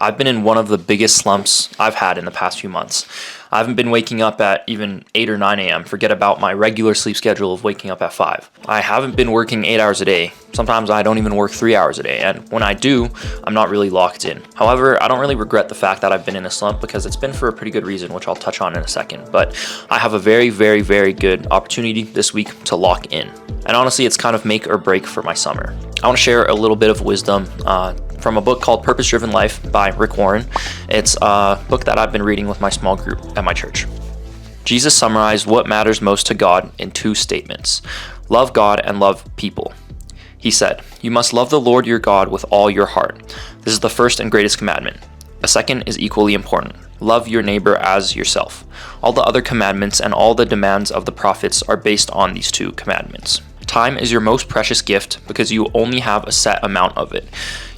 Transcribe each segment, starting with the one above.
I've been in one of the biggest slumps I've had in the past few months. I haven't been waking up at even 8 or 9 a.m. Forget about my regular sleep schedule of waking up at 5. I haven't been working 8 hours a day. Sometimes I don't even work 3 hours a day, and when I do, I'm not really locked in. However, I don't really regret the fact that I've been in a slump because it's been for a pretty good reason, which I'll touch on in a second. But I have a very, very, very good opportunity this week to lock in. And honestly, it's kind of make or break for my summer. I want to share a little bit of wisdom from a book called Purpose Driven Life by Rick Warren. It's a book that I've been reading with my small group at my church. Jesus summarized what matters most to God in 2 statements: love God and love people. He said, "You must love the Lord your God with all your heart. This is the first and greatest commandment. A second is equally important. Love your neighbor as yourself. All the other commandments and all the demands of the prophets are based on these 2 commandments." Time is your most precious gift because you only have a set amount of it.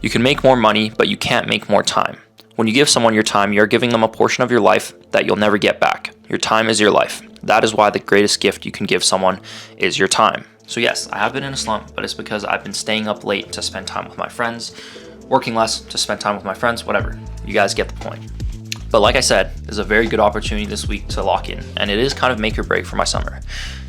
You can make more money, but you can't make more time. When you give someone your time, you're giving them a portion of your life that you'll never get back. Your time is your life. That is why the greatest gift you can give someone is your time. So yes, I have been in a slump, but it's because I've been staying up late to spend time with my friends, working less to spend time with my friends, whatever. You guys get the point. But like I said, there's a very good opportunity this week to lock in, and it is kind of make or break for my summer.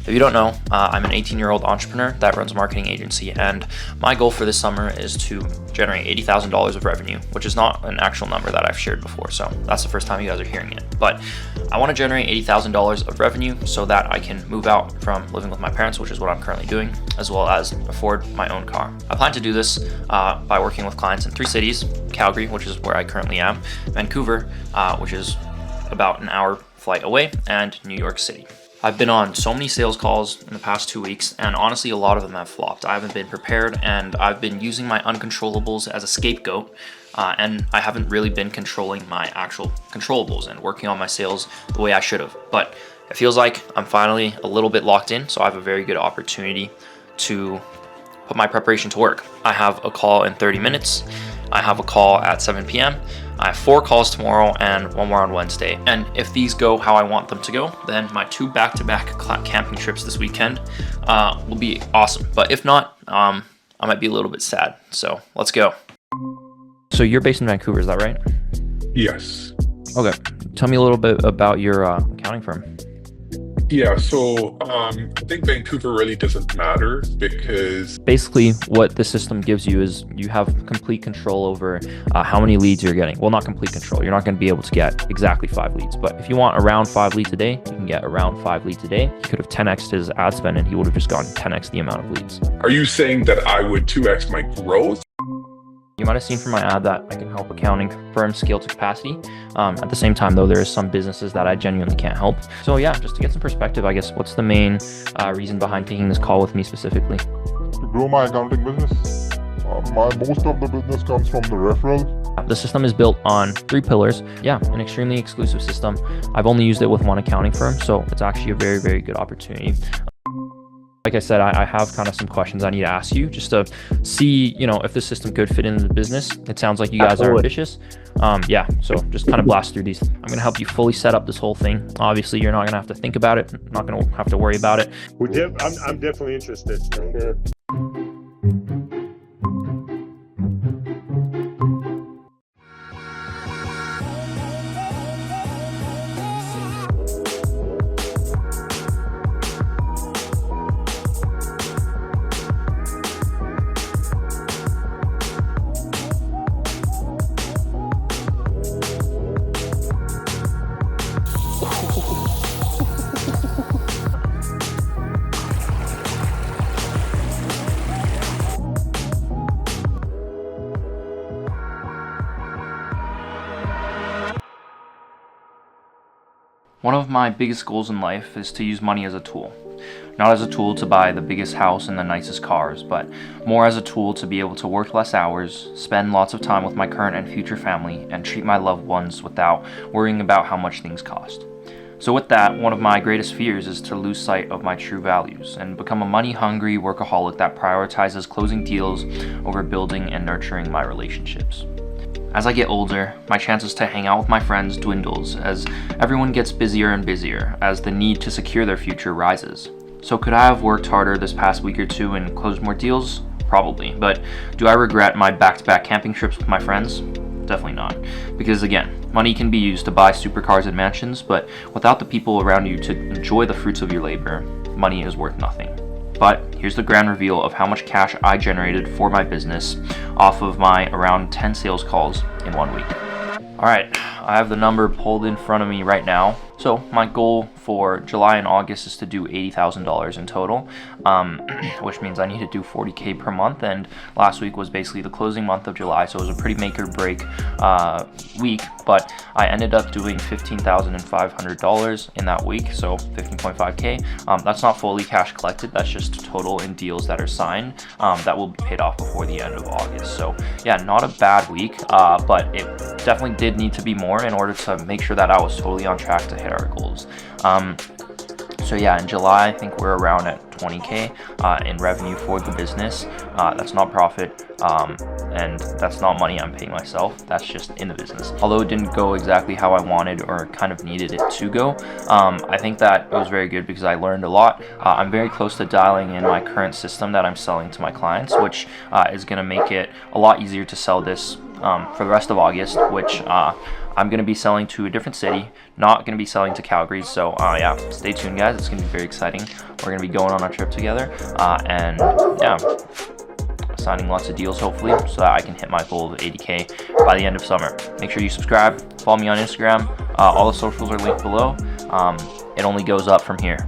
If you don't know, I'm an 18-year-old entrepreneur that runs a marketing agency, and my goal for this summer is to generate $80,000 of revenue, which is not an actual number that I've shared before, so that's the first time you guys are hearing it. But I want to generate $80,000 of revenue so that I can move out from living with my parents, which is what I'm currently doing, as well as afford my own car. I plan to do this by working with clients in 3 cities: Calgary, which is where I currently am, Vancouver, which is about an hour flight away, and New York City. I've been on so many sales calls in the past 2 weeks, and honestly, a lot of them have flopped. I haven't been prepared, and I've been using my uncontrollables as a scapegoat, and I haven't really been controlling my actual controllables and working on my sales the way I should have. But it feels like I'm finally a little bit locked in, so I have a very good opportunity to put my preparation to work. I have a call in 30 minutes. I have a call at 7 p.m. I have 4 calls tomorrow and 1 more on Wednesday. And if these go how I want them to go, then my 2 back-to-back camping trips this weekend will be awesome. But if not, I might be a little bit sad. So let's go. So you're based in Vancouver, is that right? Yes. Okay. Tell me a little bit about your accounting firm. Yeah, so I think Vancouver really doesn't matter because Basically, what the system gives you is you have complete control over how many leads you're getting. Well, not complete control. You're not going to be able to get exactly 5 leads. But if you want around 5 leads a day, you can get around 5 leads a day. He could have 10x'd his ad spend and he would have just gotten 10x the amount of leads. are you saying that I would 2x my growth? You might have seen from my ad that I can help accounting firms scale to capacity. At the same time, though, there is some businesses that I genuinely can't help. So yeah, just to get some perspective, I guess, what's the main reason behind taking this call with me specifically? To grow my accounting business. Most of the business comes from the referral. The system is built on 3 pillars. Yeah, an extremely exclusive system. I've only used it with one accounting firm, so it's actually a very, very good opportunity. Like I said, I have kind of some questions I need to ask you just to see, if this system could fit into the business. It sounds like you guys are ambitious. Yeah, so just kind of blast through these. I'm going to help you fully set up this whole thing. Obviously, you're not going to have to think about it. Not going to have to worry about it. I'm definitely interested. Okay. One of my biggest goals in life is to use money as a tool. Not as a tool to buy the biggest house and the nicest cars, but more as a tool to be able to work less hours, spend lots of time with my current and future family, and treat my loved ones without worrying about how much things cost. So with that, one of my greatest fears is to lose sight of my true values and become a money-hungry workaholic that prioritizes closing deals over building and nurturing my relationships. As I get older, my chances to hang out with my friends dwindles as everyone gets busier and busier as the need to secure their future rises. So could I have worked harder this past week or 2 and closed more deals? Probably, but do I regret my back-to-back camping trips with my friends? definitely not. Because again, money can be used to buy supercars and mansions, but without the people around you to enjoy the fruits of your labor, money is worth nothing. But here's the grand reveal of how much cash I generated for my business off of my around 10 sales calls in 1 week. All right, I have the number pulled in front of me right now. So my goal for July and August is to do $80,000 in total, which means I need to do 40K per month. And last week was basically the closing month of July, so it was a pretty make or break week. But I ended up doing $15,500 in that week, so 15.5K. That's not fully cash collected. That's just total in deals that are signed that will be paid off before the end of August. So yeah, not a bad week, but it definitely did need to be more in order to make sure that I was totally on track to hit our goals. So yeah, in July, I think we're around at 20K in revenue for the business. That's not profit, and that's not money I'm paying myself. That's just in the business. Although it didn't go exactly how I wanted or kind of needed it to go, I think that it was very good because I learned a lot. I'm very close to dialing in my current system that I'm selling to my clients, which is going to make it a lot easier to sell this for the rest of August, which I'm going to be selling to a different city, not going to be selling to Calgary. So yeah, stay tuned, guys. It's going to be very exciting. We're going to be going on a trip together, and yeah, signing lots of deals hopefully, so that I can hit my goal of 80K by the end of summer. Make sure you subscribe, follow me on Instagram. All the socials are linked below. It only goes up from here.